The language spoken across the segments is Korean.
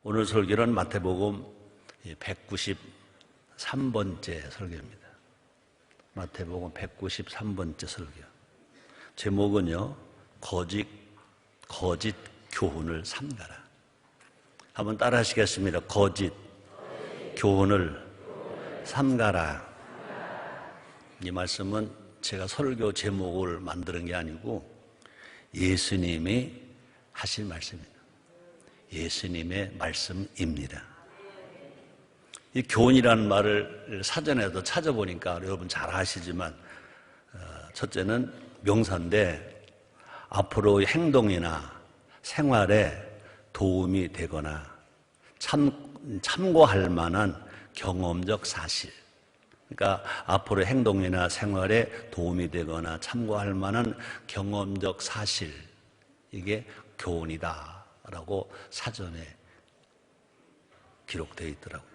오늘 설교는 마태복음 193번째 설교입니다. 마태복음 193번째 설교. 제목은요, 거짓 교훈을 삼가라. 한번 따라 하시겠습니다. 거짓 교훈을 삼가라. 이 말씀은 제가 설교 제목을 만드는 게 아니고 예수님이 하신 말씀입니다. 예수님의 말씀입니다. 이 교훈이라는 말을 사전에도 찾아보니까 여러분 잘 아시지만 첫째는 명사인데 앞으로의 행동이나 생활에 도움이 되거나 참고할 만한 경험적 사실, 그러니까 앞으로의 행동이나 생활에 도움이 되거나 참고할 만한 경험적 사실, 이게 교훈이다 라고 사전에 기록되어 있더라고요.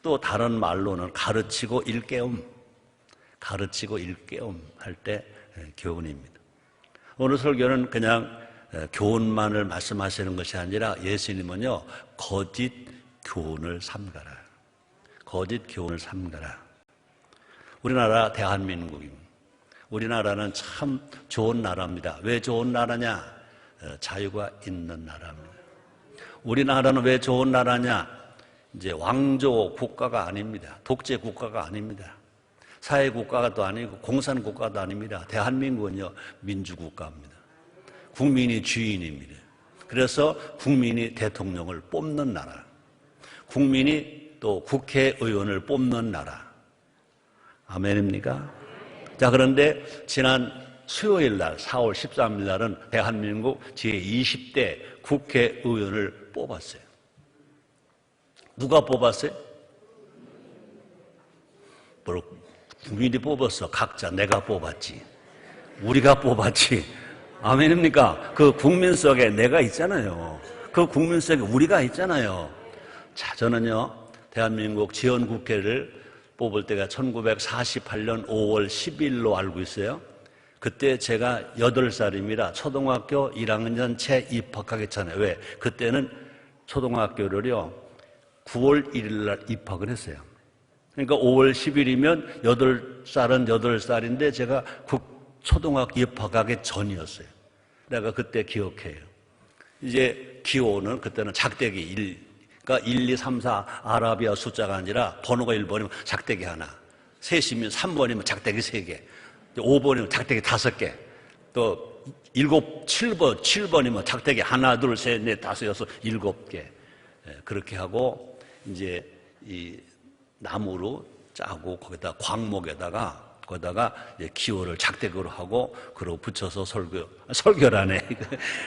또 다른 말로는 가르치고 일깨움 할 때 교훈입니다. 오늘 설교는 그냥 교훈만을 말씀하시는 것이 아니라 예수님은요, 거짓 교훈을 삼가라. 거짓 교훈을 삼가라. 우리나라 대한민국입니다. 우리나라는 참 좋은 나라입니다. 왜 좋은 나라냐? 자유가 있는 나라입니다. 우리나라는 왜 좋은 나라냐? 이제 왕조 국가가 아닙니다. 독재 국가가 아닙니다. 사회 국가가 또 아니고 공산 국가도 아닙니다. 대한민국은요, 민주국가입니다. 국민이 주인입니다. 그래서 국민이 대통령을 뽑는 나라, 국민이 또 국회의원을 뽑는 나라. 아멘입니까? 자, 그런데 지난 수요일 날 4월 13일 날은 대한민국 제20대 국회의원을 뽑았어요. 누가 뽑았어요? 국민이 뽑았어. 각자 내가 뽑았지. 우리가 뽑았지. 아멘입니까? 그 국민 속에 내가 있잖아요. 그 국민 속에 우리가 있잖아요. 자, 저는요, 대한민국 지원국회를 뽑을 때가 1948년 5월 10일로 알고 있어요. 그때 제가 8살입니다. 초등학교 1학년 채 입학하기 전에. 왜? 그때는 초등학교를요, 9월 1일 날 입학을 했어요. 그러니까 5월 10일이면 8살은 8살인데 제가 초등학교 입학하기 전이었어요. 내가 그때 기억해요. 이제 기호는 그때는 작대기 1, 그러니까 1, 2, 3, 4 아라비아 숫자가 아니라 번호가 1번이면 작대기 하나, 셋이면 3번이면 작대기 3개, 5번이면 작대기 5개, 또 7번이면 작대기 하나, 둘, 셋, 넷, 다섯, 여섯, 7개. 그렇게 하고 이제 이 나무로 짜고 거기다 광목에다가 거기다가 기호를 작대기로 하고 그러고 붙여서 설교라네.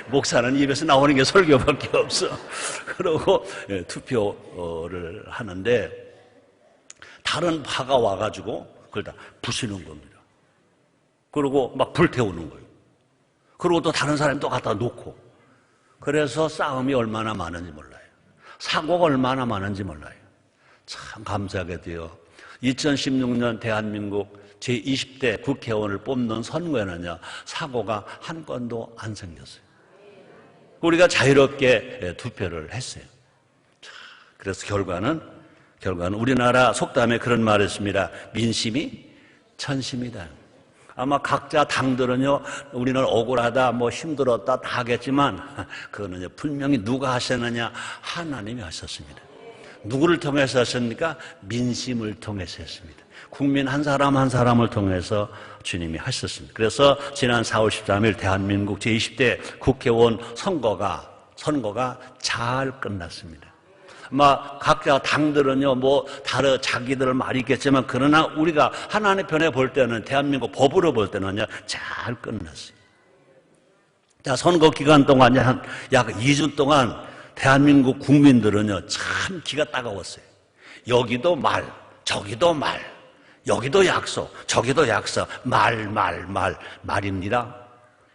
목사는 입에서 나오는 게 설교밖에 없어. 그러고 투표를 하는데 다른 파가 와가지고 그걸 다 부수는 겁니다. 그리고 막 불태우는 거예요. 그리고 또 다른 사람이 또 갖다 놓고. 그래서 싸움이 얼마나 많은지 몰라요. 사고가 얼마나 많은지 몰라요. 참 감사하게도요, 2016년 대한민국 제20대 국회의원을 뽑는 선거에는요, 사고가 한 건도 안 생겼어요. 우리가 자유롭게 투표를 했어요. 그래서 결과는 우리나라 속담에 그런 말이 있습니다. 민심이 천심이다. 아마 각자 당들은요, 우리는 억울하다, 힘들었다 다 하겠지만, 그거는요, 분명히 누가 하셨느냐? 하나님이 하셨습니다. 누구를 통해서 하셨습니까? 민심을 통해서 했습니다. 국민 한 사람 한 사람을 통해서 주님이 하셨습니다. 그래서 지난 4월 13일 대한민국 제20대 국회의원 선거가 잘 끝났습니다. 각자 당들은요, 다른 자기들 말이 있겠지만, 그러나 우리가 하나님 편에 볼 때는, 대한민국 법으로 볼 때는요, 잘 끝났어요. 자, 선거 기간 동안 약 2주 동안 대한민국 국민들은요, 참 기가 따가웠어요. 여기도 말, 저기도 말, 여기도 약속, 저기도 약속, 말입니다.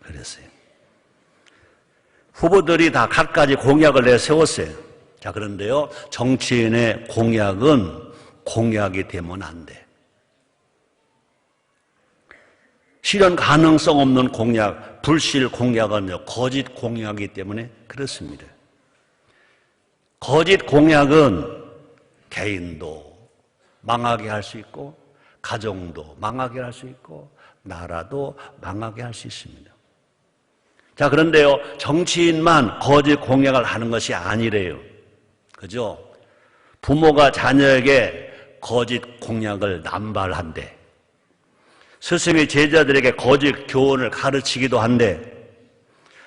그랬어요. 후보들이 다 갖가지 공약을 내세웠어요. 자, 그런데요, 정치인의 공약은 공약이 되면 안 돼. 실현 가능성 없는 공약, 불실 공약은요, 거짓 공약이기 때문에 그렇습니다. 거짓 공약은 개인도 망하게 할 수 있고 가정도 망하게 할 수 있고 나라도 망하게 할 수 있습니다. 자, 그런데요, 정치인만 거짓 공약을 하는 것이 아니래요. 그죠? 부모가 자녀에게 거짓 공약을 남발한대. 스승이 제자들에게 거짓 교훈을 가르치기도 한데,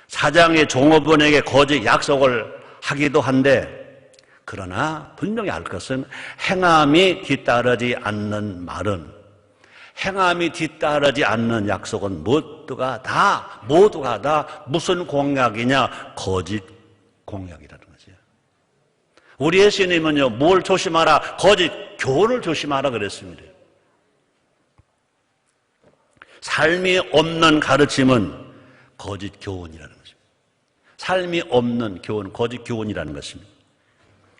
사장이 종업원에게 거짓 약속을 하기도 한데, 그러나 분명히 알 것은 행함이 뒤따르지 않는 말은, 행함이 뒤따르지 않는 약속은 모두가 다 무슨 공약이냐? 거짓 공약이라는 거죠. 우리 예수님은요, 뭘 조심하라? 거짓 교훈을 조심하라 그랬습니다. 삶이 없는 가르침은 거짓 교훈이라는 것입니다. 삶이 없는 교훈, 거짓 교훈이라는 것입니다.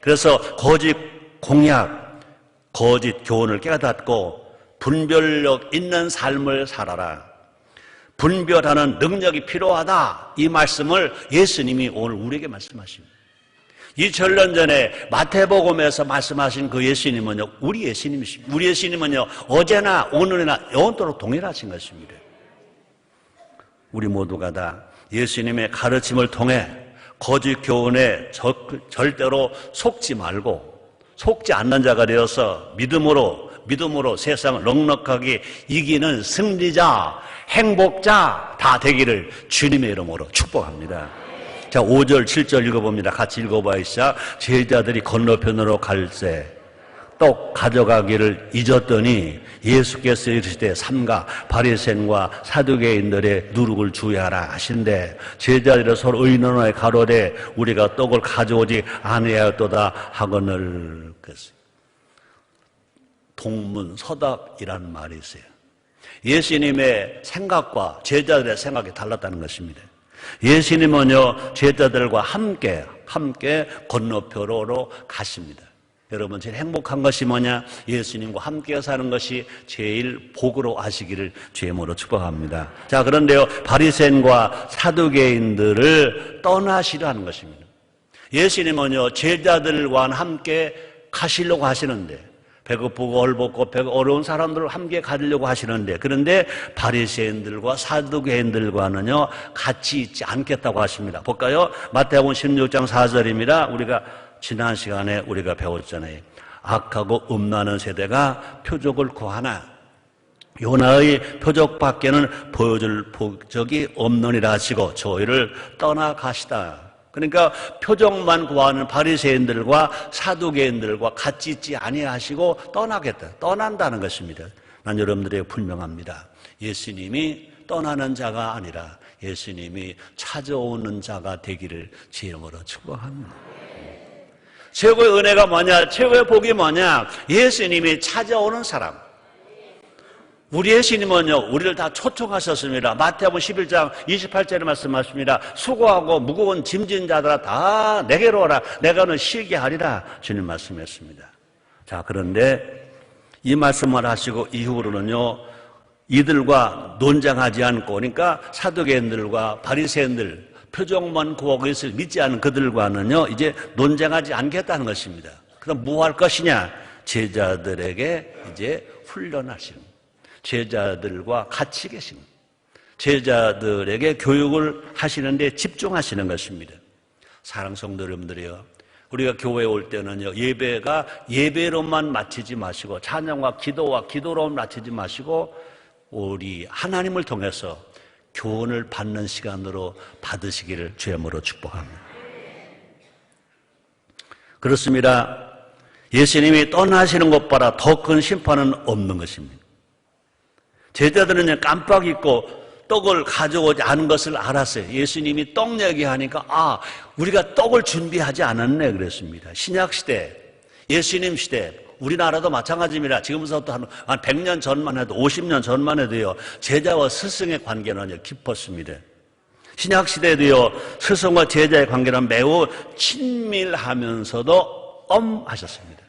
그래서 거짓 공약, 거짓 교훈을 깨닫고 분별력 있는 삶을 살아라. 분별하는 능력이 필요하다. 이 말씀을 예수님이 오늘 우리에게 말씀하십니다. 2000년 전에 마태복음에서 말씀하신 그 예수님은요, 우리 예수님이십니다. 우리 예수님은요, 어제나 오늘이나 영원토록 동일하신 것입니다. 우리 모두가 다 예수님의 가르침을 통해 거짓 교훈에 절대로 속지 말고 속지 않는 자가 되어서 믿음으로 세상을 넉넉하게 이기는 승리자, 행복자 다 되기를 주님의 이름으로 축복합니다. 자, 5절, 7절 읽어봅니다. 같이 읽어봐야죠. 제자들이 건너편으로 갈새 떡 가져가기를 잊었더니 예수께서 이르시되 삼가 바리새인과 사두개인들의 누룩을 주의하라 하신대 제자들이 서로 의논하여 가로되 우리가 떡을 가져오지 아니하였도다 하거늘. 동문서답이라는 말이 있어요. 예수님의 생각과 제자들의 생각이 달랐다는 것입니다. 예수님은요, 제자들과 함께 건너편으로 가십니다. 여러분, 제일 행복한 것이 뭐냐? 예수님과 함께 사는 것이 제일 복으로 하시기를 주님으로 축복합니다. 자, 그런데요, 바리새인과 사두개인들을 떠나시려 하는 것입니다. 예수님은요, 제자들과 함께 가시려고 하시는데, 배고프고 헐벗고 어려운 사람들을 함께 가지려고 하시는데, 그런데 바리새인들과 사두개인들과는요 같이 있지 않겠다고 하십니다. 볼까요? 마태복음 16장 4절입니다. 우리가 지난 시간에 우리가 배웠잖아요. 악하고 음란한 세대가 표적을 구하나 요나의 표적밖에는 보여줄 표적이 없느니라 하시고 저희를 떠나가시다. 그러니까 표적만 구하는 바리새인들과 사두개인들과 같이 있지 아니하시고 떠난다는 것입니다. 난 여러분들에게 분명합니다. 예수님이 떠나는 자가 아니라 예수님이 찾아오는 자가 되기를 주님으로 축복합니다. 최고의 은혜가 뭐냐? 최고의 복이 뭐냐? 예수님이 찾아오는 사람. 우리 예수님은요, 우리를 다 초청하셨습니다. 마태복음 11장 28절에 말씀하십니다. 수고하고 무거운 짐진 자들아 다 내게로 오라. 내가 너 쉬게 하리라. 주님 말씀했습니다. 자, 그런데 이 말씀을 하시고 이후로는요, 이들과 논쟁하지 않고, 그러니까 사두개인들과 바리새인들, 표적만 구하고 있을 믿지 않은 그들과는요, 이제 논쟁하지 않겠다는 것입니다. 그럼 뭐 할 것이냐? 제자들에게 이제 훈련하시는, 제자들과 같이 계시는, 제자들에게 교육을 하시는데 집중하시는 것입니다. 사랑하는 성도 여러분들이요, 우리가 교회에 올 때는요, 예배가 예배로만 마치지 마시고, 찬양과 기도와 기도로만 마치지 마시고, 우리 하나님을 통해서 교훈을 받는 시간으로 받으시기를 주님으로 축복합니다. 그렇습니다. 예수님이 떠나시는 것보다 더 큰 심판은 없는 것입니다. 제자들은 깜빡 잊고 떡을 가져오지 않은 것을 알았어요. 예수님이 떡 얘기하니까 우리가 떡을 준비하지 않았네 그랬습니다. 신약시대, 예수님 시대, 우리나라도 마찬가지입니다. 지금부터 한 100년 전만 해도, 50년 전만 해도요, 제자와 스승의 관계는 깊었습니다. 신약시대에도요, 스승과 제자의 관계는 매우 친밀하면서도 엄하셨습니다.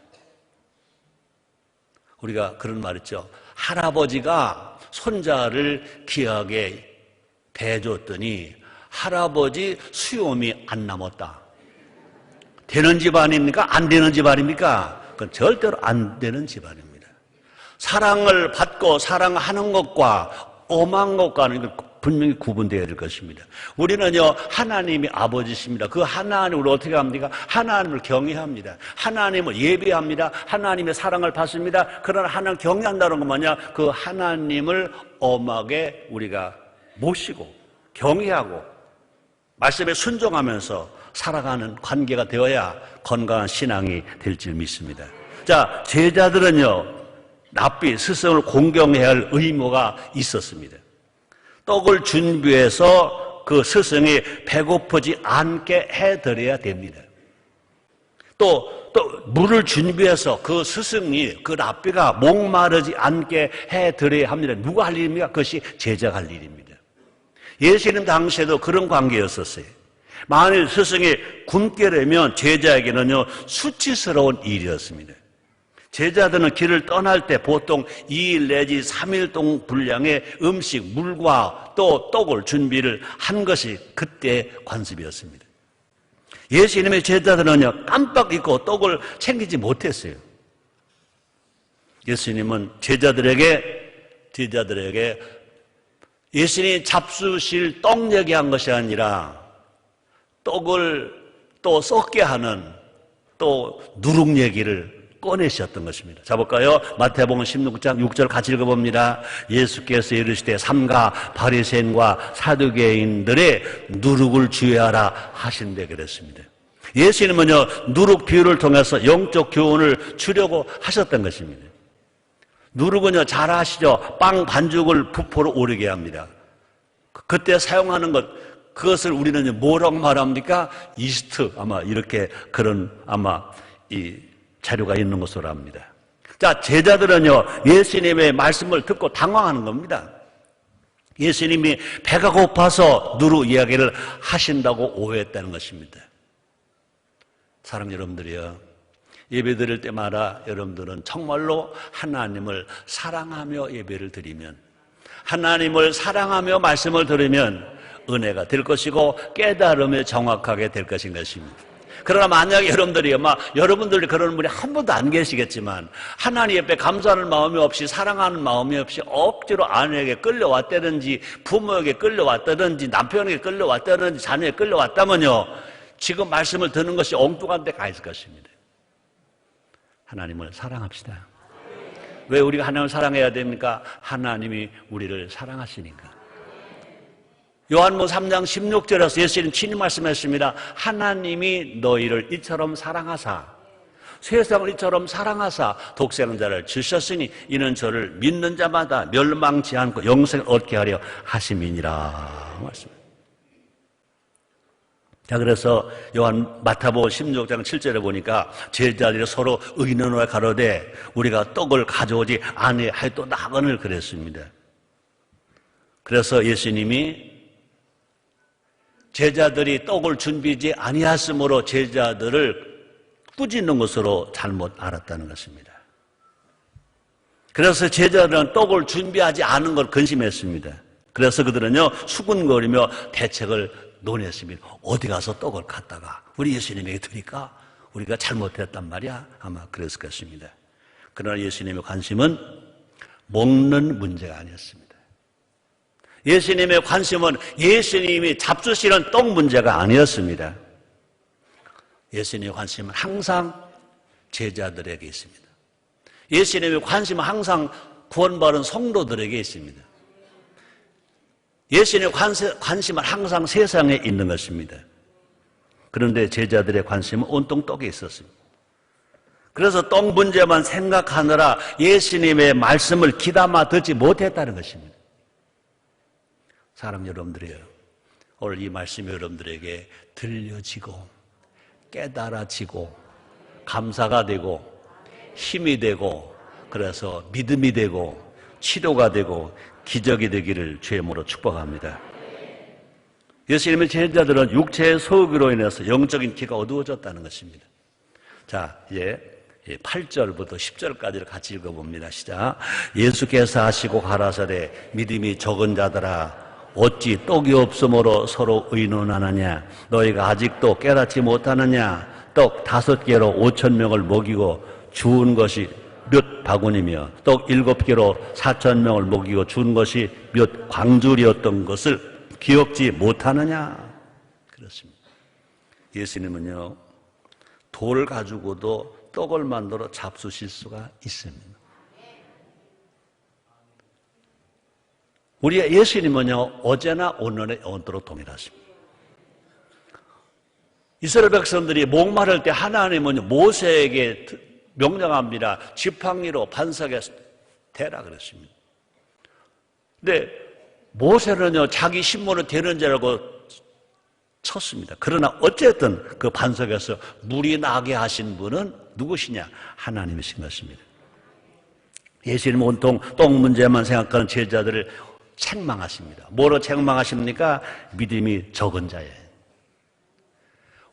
우리가 그런 말 있죠. 할아버지가 손자를 귀하게 대해줬더니 할아버지 수염이 안 남았다. 되는 집안입니까? 안 되는 집안입니까? 그건 절대로 안 되는 집안입니다. 사랑을 받고 사랑하는 것과 엄한 것과는 분명히 구분되어야 될 것입니다. 우리는요, 하나님이 아버지십니다. 그 하나님을 어떻게 합니까? 하나님을 경외합니다. 하나님을 예배합니다. 하나님의 사랑을 받습니다. 그러나 하나님을 경외한다는 건 뭐냐? 그 하나님을 엄하게 우리가 모시고 경외하고 말씀에 순종하면서 살아가는 관계가 되어야 건강한 신앙이 될 줄 믿습니다. 자, 제자들은요, 랍비 스승을 공경해야 할 의무가 있었습니다. 떡을 준비해서 그 스승이 배고프지 않게 해드려야 됩니다. 또 물을 준비해서 그 스승이, 그 랍비가 목마르지 않게 해드려야 합니다. 누가 할 일입니까? 그것이 제자가 할 일입니다. 예수님 당시에도 그런 관계였었어요. 만일 스승이 굶게 되면 제자에게는요, 수치스러운 일이었습니다. 제자들은 길을 떠날 때 보통 2일 내지 3일 동안 분량의 음식, 물과 또 떡을 준비를 한 것이 그때의 관습이었습니다. 예수님의 제자들은요, 깜빡 잊고 떡을 챙기지 못했어요. 예수님은 제자들에게 예수님이 잡수실 떡 얘기한 것이 아니라 떡을 또 썩게 하는 또 누룩 얘기를 꺼내셨던 것입니다. 자, 볼까요? 마태복음 16장 6절 같이 읽어봅니다. 예수께서 이르시되 삼가 바리새인과 사두개인들의 누룩을 주의하라 하신대 그랬습니다. 예수님은요, 누룩 비유를 통해서 영적 교훈을 주려고 하셨던 것입니다. 누룩은요, 잘 아시죠? 빵 반죽을 부포로 오르게 합니다. 그때 사용하는 그것을 우리는 뭐라고 말합니까? 이스트, 아마 이렇게 그런 이 자료가 있는 것으로 압니다. 자, 제자들은요, 예수님의 말씀을 듣고 당황하는 겁니다. 예수님이 배가 고파서 누룩 이야기를 하신다고 오해했다는 것입니다. 사랑 여러분들이요, 예배 드릴 때마다 여러분들은 정말로 하나님을 사랑하며 예배를 드리면, 하나님을 사랑하며 말씀을 들으면 은혜가 될 것이고 깨달음이 정확하게 될 것인 것입니다. 그러나 만약에 여러분들이 그런 분이 한 번도 안 계시겠지만 하나님 옆에 감사하는 마음이 없이 사랑하는 마음이 없이 억지로 아내에게 끌려왔다든지 부모에게 끌려왔다든지 남편에게 끌려왔다든지 자녀에게 끌려왔다면요, 지금 말씀을 듣는 것이 엉뚱한 데 가 있을 것입니다. 하나님을 사랑합시다. 왜 우리가 하나님을 사랑해야 됩니까? 하나님이 우리를 사랑하시니까. 요한복음 3장 16절에서 예수님 친히 말씀했습니다. 하나님이 너희를 이처럼 사랑하사 세상을 이처럼 사랑하사 독생자를 주셨으니 이는 저를 믿는 자마다 멸망치 않고 영생을 얻게 하려 하심이니라 말씀입니다. 자, 그래서 마태복음 16장 7절에 보니까 제자들이 서로 의논하여 가로되 우리가 떡을 가져오지 아니하였도다 하거늘 그랬습니다. 그래서 예수님이 제자들이 떡을 준비하지 아니했으므로 제자들을 꾸짖는 것으로 잘못 알았다는 것입니다. 그래서 제자들은 떡을 준비하지 않은 걸 근심했습니다. 그래서 그들은요, 수군거리며 대책을 논했습니다. 어디 가서 떡을 갖다가 우리 예수님에게 드릴까? 우리가 잘못했단 말이야. 아마 그랬을 것입니다. 그러나 예수님의 관심은 먹는 문제가 아니었습니다. 예수님의 관심은 예수님이 잡수시는 떡 문제가 아니었습니다. 예수님의 관심은 항상 제자들에게 있습니다. 예수님의 관심은 항상 구원받은 성도들에게 있습니다. 예수님의 관심은 항상 세상에 있는 것입니다. 그런데 제자들의 관심은 온통 떡에 있었습니다. 그래서 떡 문제만 생각하느라 예수님의 말씀을 귀담아 듣지 못했다는 것입니다. 사랑 여러분들이요, 오늘 이 말씀이 여러분들에게 들려지고 깨달아지고 감사가 되고 힘이 되고 그래서 믿음이 되고 치료가 되고 기적이 되기를 주의 이름으로 축복합니다. 예수님의 제자들은 육체의 소유로 인해서 영적인 귀가 어두워졌다는 것입니다. 자, 이제 8절부터 10절까지를 같이 읽어봅니다. 시작. 예수께서 하시고 가라사대 믿음이 적은 자들아 어찌 떡이 없으므로 서로 의논하느냐? 너희가 아직도 깨닫지 못하느냐? 떡 5개로 5,000명을 먹이고 주운 것이 몇 바구니며 떡 7개로 4,000명을 먹이고 주운 것이 몇 광줄이었던 것을 기억지 못하느냐? 그렇습니다. 예수님은요, 돌 가지고도 떡을 만들어 잡수실 수가 있습니다. 우리 예수님은요, 어제나 오늘에 영원토록 동일하십니다. 이스라엘 백성들이 목마를 때 하나님은 모세에게 명령합니다. 지팡이로 반석에 대라 그랬습니다. 근데 모세는요, 자기 신문을 되는 줄 알고 쳤습니다. 그러나 어쨌든 그 반석에서 물이 나게 하신 분은 누구시냐? 하나님이신 것입니다. 예수님은 온통 떡 문제만 생각하는 제자들을 책망하십니다. 뭐로 책망하십니까? 믿음이 적은 자예요.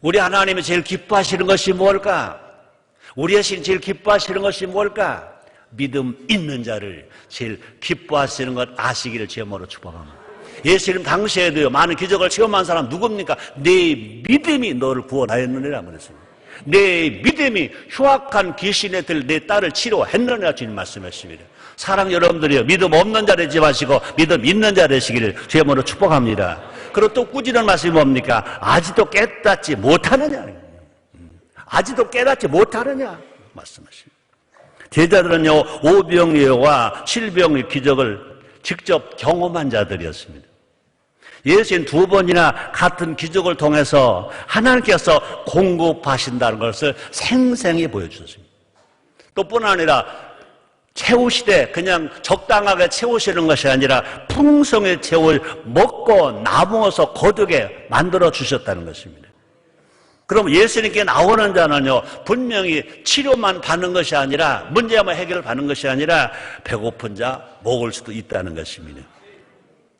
우리 하나님이 제일 기뻐하시는 것이 뭘까? 우리 예수님 제일 기뻐하시는 것이 뭘까? 믿음 있는 자를 제일 기뻐하시는 것 아시기를 제모로 축복합니다. 예수님 당시에도요, 많은 기적을 체험한 사람 누굽니까? 내 믿음이 너를 구원하였느니라 그랬습니다. 내 믿음이 흉악한 귀신에 들 내 딸을 치료했느니라 주님 말씀하십니다. 사랑 여러분들이요, 믿음 없는 자 되지 마시고 믿음 있는 자 되시기를 제모로 축복합니다. 그리고 또 꾸짖는 말씀이 뭡니까? 아직도 깨닫지 못하느냐? 아직도 깨닫지 못하느냐? 말씀하십니다. 제자들은요, 오병이어와 칠병의 기적을 직접 경험한 자들이었습니다. 예수님 2번이나 같은 기적을 통해서 하나님께서 공급하신다는 것을 생생히 보여주셨습니다. 또 뿐 아니라 채우시되 그냥 적당하게 채우시는 것이 아니라 풍성히 채울 먹고 나누어서 거두게 만들어 주셨다는 것입니다. 그럼 예수님께 나오는 자는요, 분명히 치료만 받는 것이 아니라, 문제만 해결을 받는 것이 아니라 배고픈 자 먹을 수도 있다는 것입니다.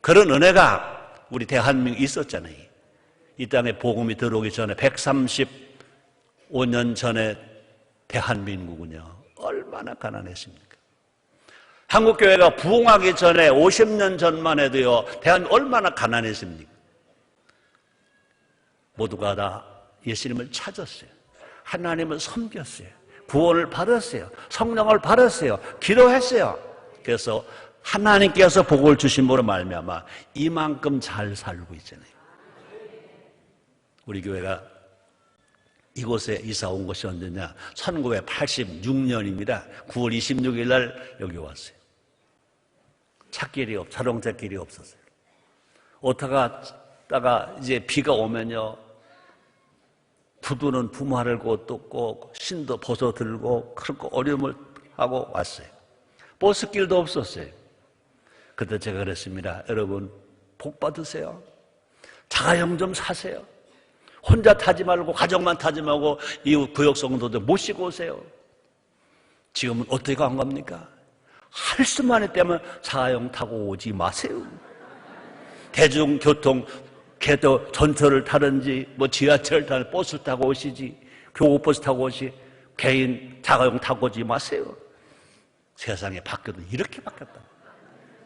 그런 은혜가 우리 대한민국에 있었잖아요. 이 땅에 복음이 들어오기 전에 135년 전에 대한민국은요, 얼마나 가난했습니까? 한국교회가 부흥하기 전에 50년 전만 해도요, 대한민국 얼마나 가난했습니까? 모두가 다 예수님을 찾았어요. 하나님을 섬겼어요. 구원을 받았어요. 성령을 받았어요. 기도했어요. 그래서 하나님께서 복을 주심으로 말미암아 이만큼 잘 살고 있잖아요. 우리 교회가 이곳에 이사 온 것이 언제냐? 1986년입니다. 9월 26일 날 여기 왔어요. 찾길이 자동차길이 없었어요. 오다가 이제 비가 오면요, 부두는 부마를 걷고 신도 벗어 들고 그렇고 어려움을 하고 왔어요. 버스길도 없었어요. 그때 제가 그랬습니다. 여러분, 복 받으세요. 자가용 좀 사세요. 혼자 타지 말고 가족만 타지 말고 이웃 구역 성도들 모시고 오세요. 지금은 어떻게 간 겁니까? 할 수만 있다면 자가용 타고 오지 마세요. 대중교통 개도 전철을 타든지 뭐 지하철을 타든지 버스를 타고 오시지, 교구버스 타고 오시, 개인 자가용 타고 오지 마세요. 세상이 바뀌어도 이렇게 바뀌었다.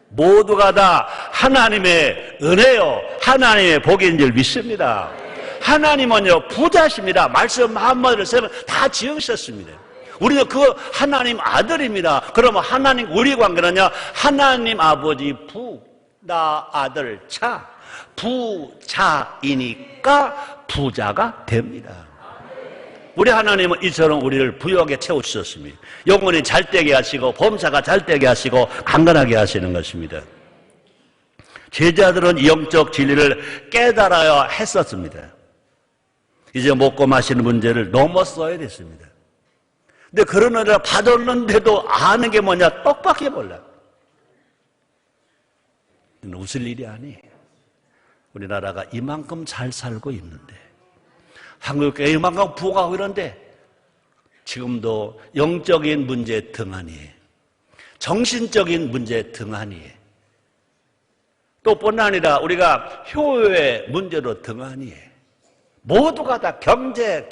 모두가 다 하나님의 은혜요, 하나님의 복인 줄 믿습니다. 하나님은요, 부자십니다. 말씀 한마디를 쓰면 다 지으셨습니다. 우리는 그 하나님 아들입니다. 그러면 하나님 우리 관계는요, 하나님 아버지 부, 나 아들 차, 부자이니까 부자가 됩니다. 우리 하나님은 이처럼 우리를 부유하게 채워주셨습니다. 영혼이 잘되게 하시고 범사가 잘되게 하시고 강건하게 하시는 것입니다. 제자들은 영적 진리를 깨달아야 했었습니다. 이제 먹고 마시는 문제를 넘었어야 됐습니다. 근데 그런 은혜를 받았는데도 아는 게 뭐냐? 떡밖에 몰라. 웃을 일이 아니에요. 우리나라가 이만큼 잘 살고 있는데, 한국교회 이만큼 부흥하고 이런데 지금도 영적인 문제 등한이에요. 정신적인 문제 등한이에요. 또 뿐 아니라 우리가 효의 문제로 등한이에요. 모두가 다 경제.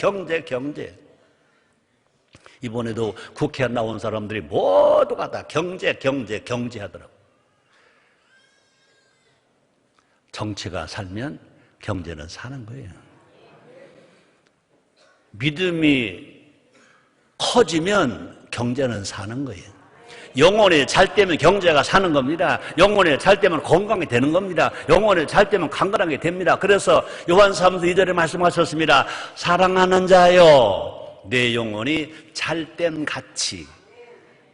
이번에도 국회에 나온 사람들이 모두가 다 경제 하더라고요. 정치가 살면 경제는 사는 거예요. 믿음이 커지면 경제는 사는 거예요. 영혼이 잘 되면 경제가 사는 겁니다. 영혼이 잘 되면 건강이 되는 겁니다. 영혼이 잘 되면 강건하게 됩니다. 그래서 요한 3서 2절에 말씀하셨습니다. 사랑하는 자여, 내 영혼이 잘됨 같이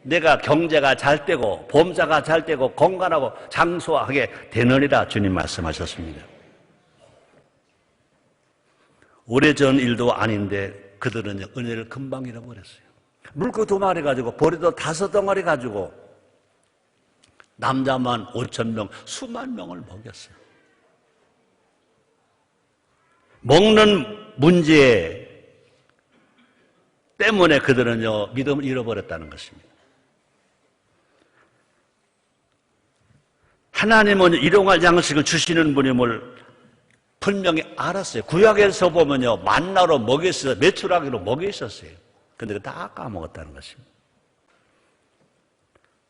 내가 경제가 잘 되고 범사가 잘 되고 건강하고 장수하게 되느니라 주님 말씀하셨습니다. 오래전 일도 아닌데 그들은 은혜를 금방 잃어버렸어요. 물고 2마리 가지고 보리도 5덩어리 가지고 남자만 5,000명 수만 명을 먹였어요. 먹는 문제 때문에 그들은요 믿음을 잃어버렸다는 것입니다. 하나님은 일용할 양식을 주시는 분임을 분명히 알았어요. 구약에서 보면요 만나로 먹였어요. 메추라기로 먹였었어요. 근데 다 까먹었다는 것입니다.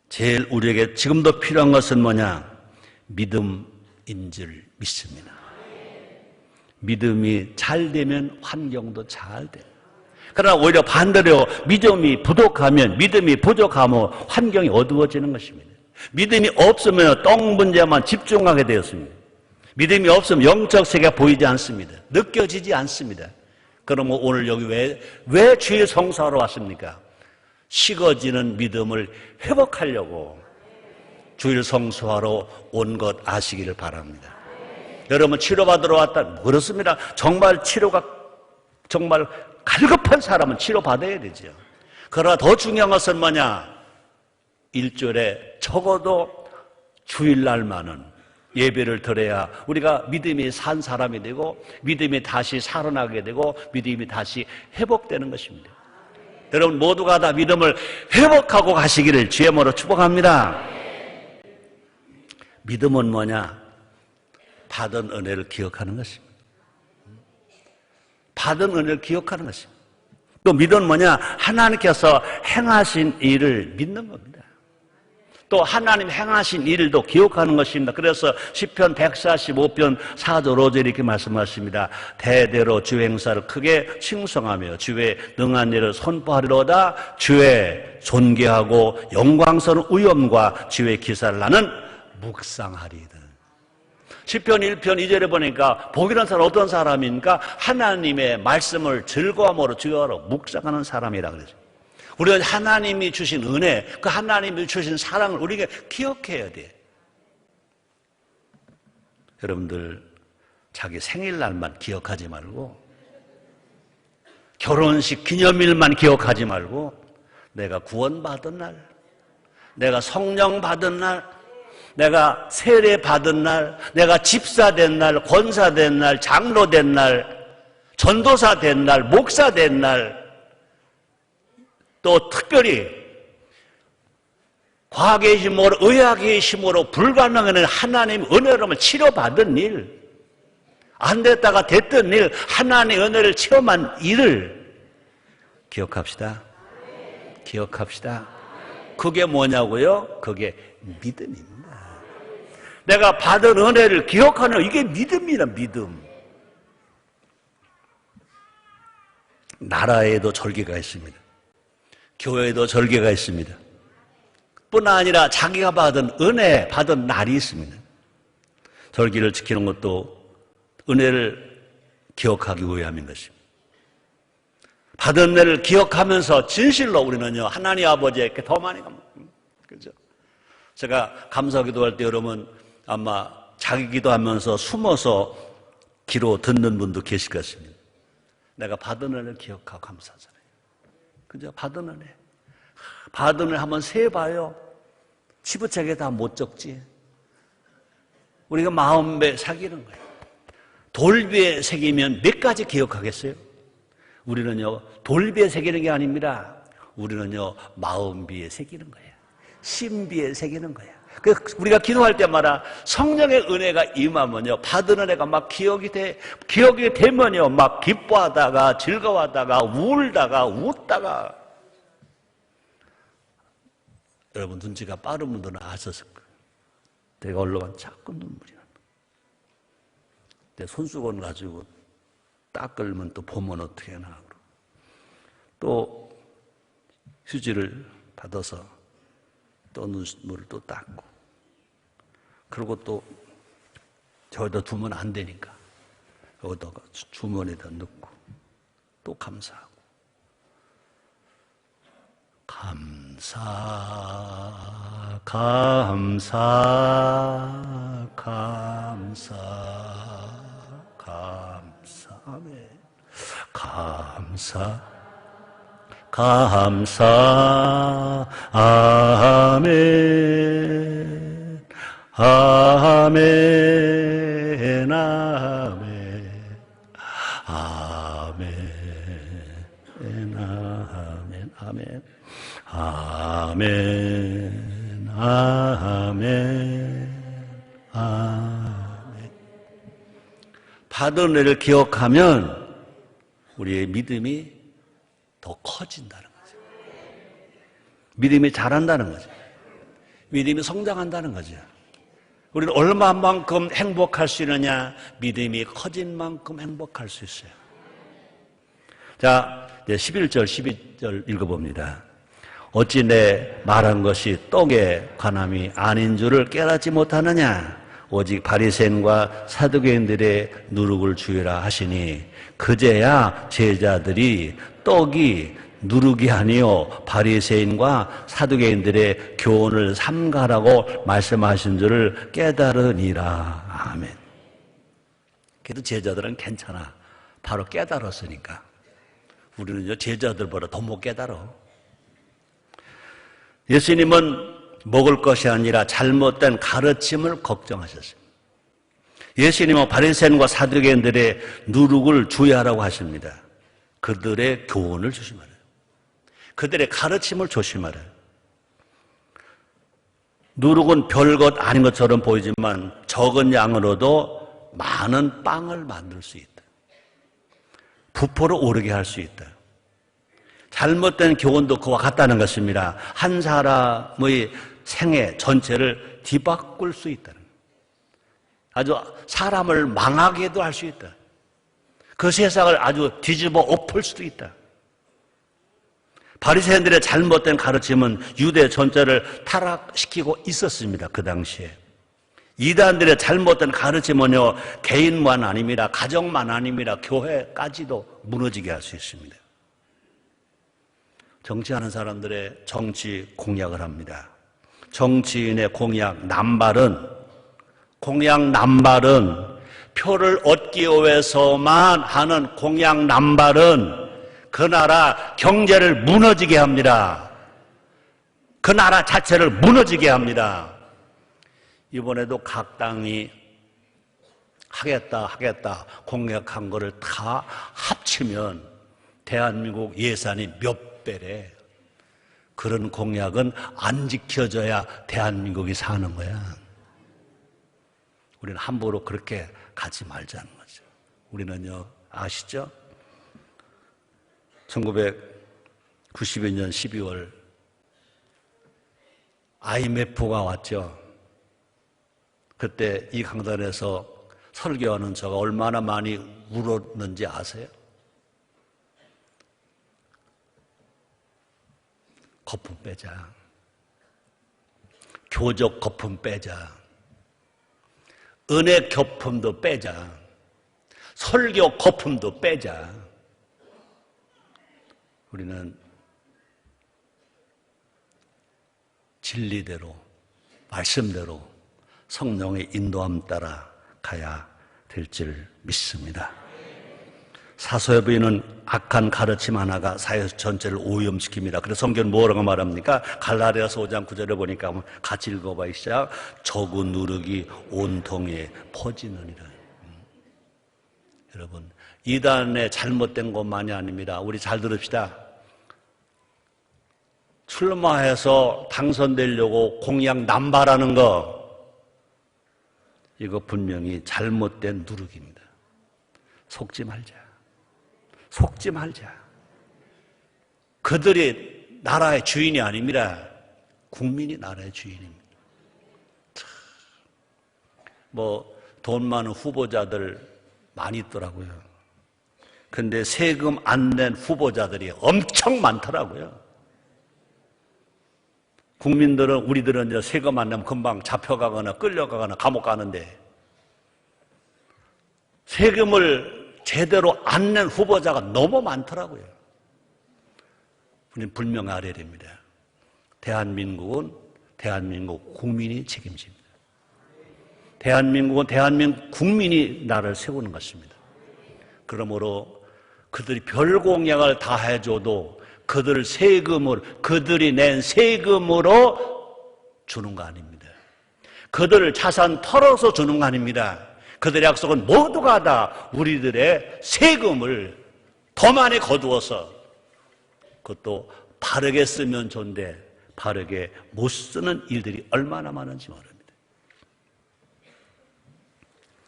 제일 우리에게 지금도 필요한 것은 뭐냐? 믿음인 줄 믿습니다. 믿음이 잘 되면 환경도 잘 돼요. 그러나 오히려 반대로 믿음이 부족하면, 믿음이 부족하면 환경이 어두워지는 것입니다. 믿음이 없으면 똥 문제만 집중하게 되었습니다. 믿음이 없으면 영적 세계가 보이지 않습니다. 느껴지지 않습니다. 그러면 오늘 여기 왜 주의 성사하러 왔습니까? 식어지는 믿음을 회복하려고 주일 성수하러 온 것 아시기를 바랍니다. 여러분 치료받으러 왔다 그렇습니다. 정말 치료가 정말 갈급한 사람은 치료받아야 되죠. 그러나 더 중요한 것은 뭐냐? 일주일에 적어도 주일날만은 예배를 드려야 우리가 믿음이 산 사람이 되고 믿음이 다시 살아나게 되고 믿음이 다시 회복되는 것입니다. 여러분 모두가 다 믿음을 회복하고 가시기를 주의 이름으로 축복합니다. 믿음은 뭐냐? 받은 은혜를 기억하는 것입니다. 받은 은혜를 기억하는 것입니다. 또 믿음은 뭐냐? 하나님께서 행하신 일을 믿는 겁니다. 또 하나님 행하신 일도 기억하는 것입니다. 그래서 시편 145편 4절 5절 이렇게 말씀하십니다. 대대로 주의 행사를 크게 칭송하며 주의 능한 일을 선포하리로다. 주의 존귀하고 영광스러운 위엄과 주의 기사를 나는 묵상하리이다. 시편 1편 2절에 보니까 복이라는 사람은 어떤 사람입니까? 하나님의 말씀을 즐거움으로 주여로 묵상하는 사람이라 그러죠. 우리가 하나님이 주신 은혜, 그 하나님이 주신 사랑을 우리가 기억해야 돼. 여러분들 자기 생일날만 기억하지 말고 결혼식 기념일만 기억하지 말고 내가 구원받은 날, 내가 성령 받은 날, 내가 세례 받은 날, 내가 집사 된 날, 권사 된 날, 장로 된 날, 전도사 된 날, 목사 된 날, 또 특별히 과학의 힘으로 의학의 힘으로 불가능한 하나님 은혜로만 치료받은 일, 안 됐다가 됐던 일, 하나님의 은혜를 체험한 일을 기억합시다. 기억합시다. 그게 뭐냐고요? 그게 믿음입니다. 내가 받은 은혜를 기억하는 이게 믿음이라 믿음. 나라에도 절기가 있습니다. 교회에도 절기가 있습니다. 뿐 아니라 자기가 받은 은혜, 받은 날이 있습니다. 절기를 지키는 것도 은혜를 기억하기 위함인 것입니다. 받은 은혜를 기억하면서 진실로 우리는요, 하나님 아버지에게 더 많이 갑니다. 그죠? 제가 감사 기도할 때 여러분 아마 자기 기도하면서 숨어서 기로 듣는 분도 계실 것입니다. 내가 받은 은혜를 기억하고 감사하잖아요. 그죠? 받은 은혜. 받은 은혜 한번 세봐요. 치부책에 다 못 적지. 우리가 마음에 새기는 거예요. 돌비에 새기면 몇 가지 기억하겠어요? 우리는요, 돌비에 새기는 게 아닙니다. 우리는요, 마음비에 새기는 거예요. 심비에 새기는 거예요. 우리가 기도할 때마다 성령의 은혜가 임하면요, 받은 은혜가 막 기억이 되면요, 막 기뻐하다가 즐거워하다가 울다가 웃다가. 여러분 눈치가 빠른 분들은 아셨을 거예요. 내가 올라간 자꾸 눈물이 납니다. 내 손수건 가지고 닦으면 또 보면 어떻게 하나. 또 휴지를 받아서 또 눈물을 또 닦고, 그리고 또 저기다 두면 안 되니까 여기다가 주머니에다 넣고 또 감사하고, 감사 감사 감사 감사 아멘. 감사 감사 아멘 아멘 아멘 아멘 아멘 아멘 아멘 아멘 아멘. 받은 은혜를 기억하면 우리의 믿음이 더 커진다는 거죠. 믿음이 자란다는 거죠. 믿음이 성장한다는 거죠. 우리는 얼마만큼 행복할 수 있느냐? 믿음이 커진 만큼 행복할 수 있어요. 자, 이제 11절, 12절 읽어봅니다. 어찌 내 말한 것이 떡에 관함이 아닌 줄을 깨닫지 못하느냐? 오직 바리새인과 사두개인들의 누룩을 주의라 하시니 그제야 제자들이 떡이 누룩이 아니요 바리새인과 사두개인들의 교훈을 삼가라고 말씀하신 줄을 깨달으니라. 아멘. 그래도 제자들은 괜찮아. 바로 깨달았으니까. 우리는요 제자들보다 더 못 깨달아. 예수님은 먹을 것이 아니라 잘못된 가르침을 걱정하셨습니다. 예수님은 바리새인과 사두개인들의 누룩을 주의하라고 하십니다. 그들의 교훈을 조심하라. 그들의 가르침을 조심하라. 누룩은 별것 아닌 것처럼 보이지만 적은 양으로도 많은 빵을 만들 수 있다. 부포를 오르게 할 수 있다. 잘못된 교훈도 그와 같다는 것입니다. 한 사람의 생애 전체를 뒤바꿀 수 있다는 거예요. 아주 사람을 망하게도 할 수 있다. 그 세상을 아주 뒤집어 엎을 수도 있다. 바리새인들의 잘못된 가르침은 유대 전체를 타락시키고 있었습니다. 그 당시에. 이단들의 잘못된 가르침은요 개인만 아닙니다. 가정만 아닙니다. 교회까지도 무너지게 할 수 있습니다. 정치하는 사람들의 정치 공약을 합니다. 정치인의 공약 남발은 표를 얻기 위해서만 하는 공약 남발은 그 나라 경제를 무너지게 합니다. 그 나라 자체를 무너지게 합니다. 이번에도 각 당이 하겠다 공약한 거를 다 합치면 대한민국 예산이 몇 배래. 그런 공약은 안 지켜져야 대한민국이 사는 거야. 우리는 함부로 그렇게 가지 말자는 거죠. 우리는요, 아시죠? 1992년 12월 IMF가 왔죠. 그때 이 강단에서 설교하는 저가 얼마나 많이 울었는지 아세요? 거품 빼자. 교적 거품 빼자. 은혜 거품도 빼자. 설교 거품도 빼자. 우리는 진리대로, 말씀대로 성령의 인도함 따라 가야 될 줄 믿습니다. 사소해 보이는 악한 가르침 하나가 사회 전체를 오염시킵니다. 그래서 성경은 뭐라고 말합니까? 갈라디아서 5장 9절에 보니까 같이 읽어봐. 시작. 적은 누룩이 온통에 퍼지느니라. 여러분, 이단의 잘못된 것만이 아닙니다. 우리 잘 들읍시다. 출마해서 당선되려고 공약 남발하는 거, 이거 분명히 잘못된 누룩입니다. 속지 말자. 속지 말자. 그들이 나라의 주인이 아닙니다. 국민이 나라의 주인입니다. 뭐 돈 많은 후보자들 많이 있더라고요. 근데 세금 안 낸 후보자들이 엄청 많더라고요. 국민들은, 우리들은 이제 세금 안 내면 금방 잡혀가거나 끌려가거나 감옥 가는데, 세금을 제대로 안 낸 후보자가 너무 많더라고요. 우리는 분명히 알아야 됩니다. 대한민국은 대한민국 국민이 책임집니다. 대한민국은 대한민국 국민이 나라를 세우는 것입니다. 그러므로 그들이 별 공약을 다 해줘도 그들이 낸 세금으로 주는 거 아닙니다. 그들을 자산 털어서 주는 거 아닙니다. 그들의 약속은 모두가 다 우리들의 세금을 더 많이 거두어서, 그것도 바르게 쓰면 좋은데 바르게 못 쓰는 일들이 얼마나 많은지 모릅니다.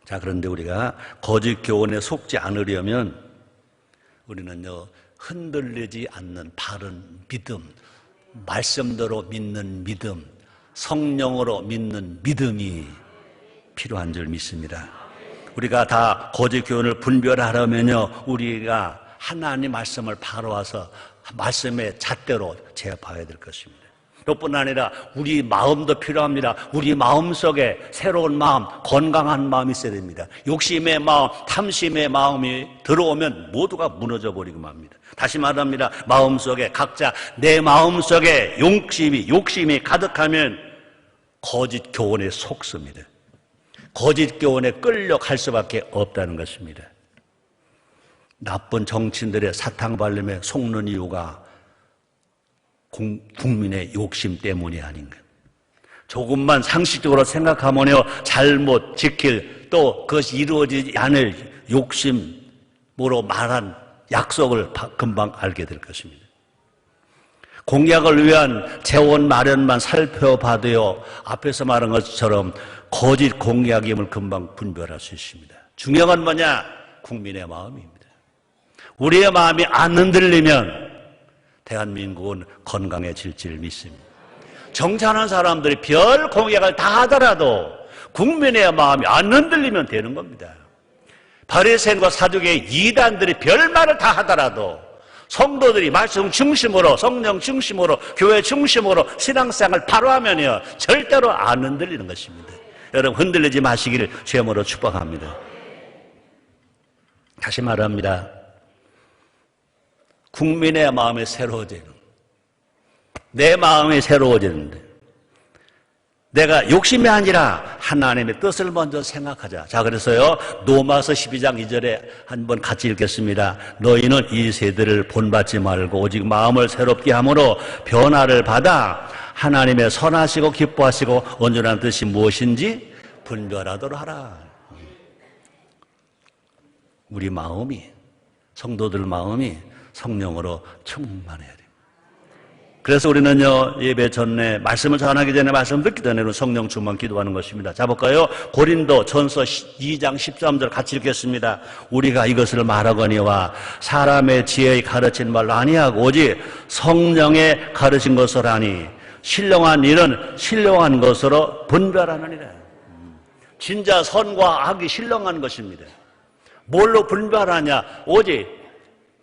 자, 그런데 우리가 거짓 교훈에 속지 않으려면 우리는요, 흔들리지 않는 바른 믿음, 말씀대로 믿는 믿음, 성령으로 믿는 믿음이 필요한 줄 믿습니다. 우리가 다 거짓 교훈을 분별하려면요, 우리가 하나님 말씀을 바로 와서 말씀의 잣대로 제압해야 될 것입니다. 그뿐 아니라 우리 마음도 필요합니다. 우리 마음속에 새로운 마음, 건강한 마음이 있어야 됩니다. 욕심의 마음, 탐심의 마음이 들어오면 모두가 무너져 버리고 맙니다. 다시 말합니다. 마음속에, 각자 내 마음속에 욕심이 가득하면 거짓 교훈에 속습니다. 거짓 교훈에 끌려갈 수밖에 없다는 것입니다. 나쁜 정치인들의 사탕발림에 속는 이유가 국민의 욕심 때문이 아닌가. 조금만 상식적으로 생각하면요, 잘못 지킬, 또 그것이 이루어지지 않을 욕심으로 말한 약속을 금방 알게 될 것입니다. 공약을 위한 재원 마련만 살펴봐도요, 앞에서 말한 것처럼 거짓 공약임을 금방 분별할 수 있습니다. 중요한 건 뭐냐? 국민의 마음입니다. 우리의 마음이 안 흔들리면 대한민국은 건강해질 줄 믿습니다. 정치하는 사람들이 별 공약을 다 하더라도 국민의 마음이 안 흔들리면 되는 겁니다. 바리새인과 사두개의 이단들이 별 말을 다 하더라도 성도들이 말씀 중심으로, 성령 중심으로, 교회 중심으로 신앙생활을 바로 하면요, 절대로 안 흔들리는 것입니다. 여러분, 흔들리지 마시기를 주님으로 축복합니다. 다시 말합니다. 국민의 마음이 새로워지는, 내 마음이 새로워지는데 내가 욕심이 아니라 하나님의 뜻을 먼저 생각하자. 자, 그래서요, 로마서 12장 2절에 한번 같이 읽겠습니다. 너희는 이 세대를 본받지 말고 오직 마음을 새롭게 함으로 변화를 받아 하나님의 선하시고 기뻐하시고 온전한 뜻이 무엇인지 분별하도록 하라. 우리 마음이, 성도들 마음이 성령으로 충만해야 됩니다. 그래서 우리는요, 예배 전에, 말씀을 전하기 전에, 말씀 듣기 전에는 성령 충만 기도하는 것입니다. 자, 볼까요? 고린도 전서 2장 13절 같이 읽겠습니다. 우리가 이것을 말하거니와 사람의 지혜의 가르친 말로 아니하고 오직 성령의 가르친 것을 하니 신령한 일은 신령한 것으로 분별하느니라. 진짜 선과 악이 신령한 것입니다. 뭘로 분별하냐? 오직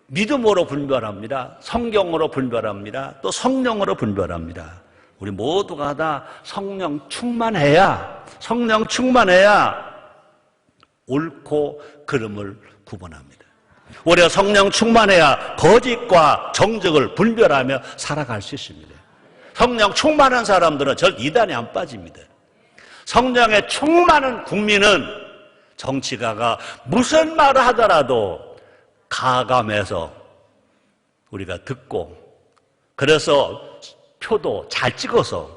믿음으로 분별합니다. 성경으로 분별합니다. 또 성령으로 분별합니다. 우리 모두가 다 성령 충만해야 옳고 그름을 구분합니다. 우리가 성령 충만해야 거짓과 정직을 분별하며 살아갈 수 있습니다. 성령 충만한 사람들은 절 이단에 안 빠집니다. 성령에 충만한 국민은 정치가가 무슨 말을 하더라도 가감해서 우리가 듣고, 그래서 표도 잘 찍어서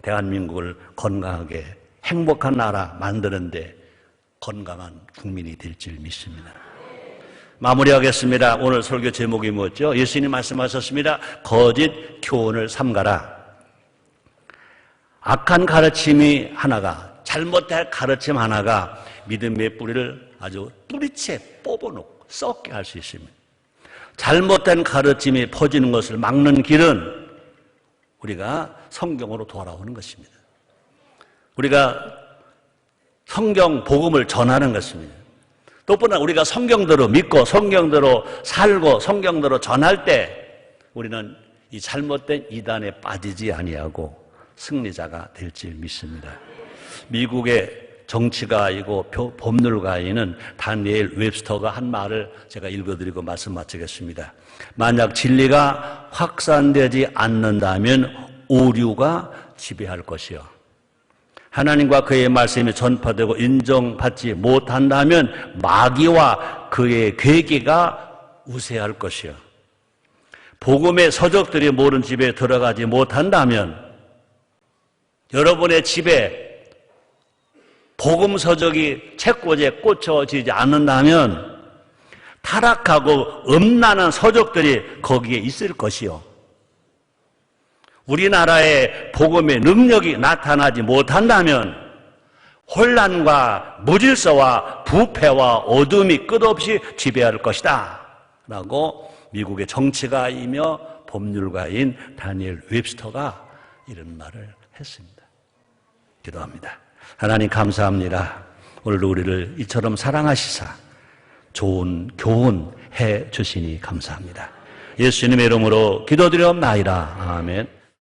대한민국을 건강하게 행복한 나라 만드는데 건강한 국민이 될 줄 믿습니다. 마무리하겠습니다. 오늘 설교 제목이 뭐였죠? 예수님 말씀하셨습니다. 거짓 교훈을 삼가라. 악한 가르침이 하나가, 잘못된 가르침 하나가 믿음의 뿌리를 아주 뿌리채 뽑아놓고 썩게 할 수 있습니다. 잘못된 가르침이 퍼지는 것을 막는 길은 우리가 성경으로 돌아오는 것입니다. 우리가 성경 복음을 전하는 것입니다. 또한 우리가 성경대로 믿고 성경대로 살고 성경대로 전할 때 우리는 이 잘못된 이단에 빠지지 아니하고 승리자가 될 줄 믿습니다. 미국의 정치가이고 법률가인 다니엘 웹스터가 한 말을 제가 읽어드리고 말씀 마치겠습니다. 만약 진리가 확산되지 않는다면 오류가 지배할 것이요. 하나님과 그의 말씀이 전파되고 인정받지 못한다면 마귀와 그의 괴계가 우세할 것이요. 복음의 서적들이 모든 집에 들어가지 못한다면 여러분의 집에 복음 서적이 책꽂이에 꽂혀지지 않는다면 타락하고 음란한 서적들이 거기에 있을 것이요. 우리나라의 복음의 능력이 나타나지 못한다면 혼란과 무질서와 부패와 어둠이 끝없이 지배할 것이다 라고 미국의 정치가이며 법률가인 다니엘 웹스터가 이런 말을 했습니다. 기도합니다. 하나님 감사합니다. 오늘도 우리를 이처럼 사랑하시사 좋은 교훈 해 주시니 감사합니다. 예수님의 이름으로 기도드리옵나이다. 아멘.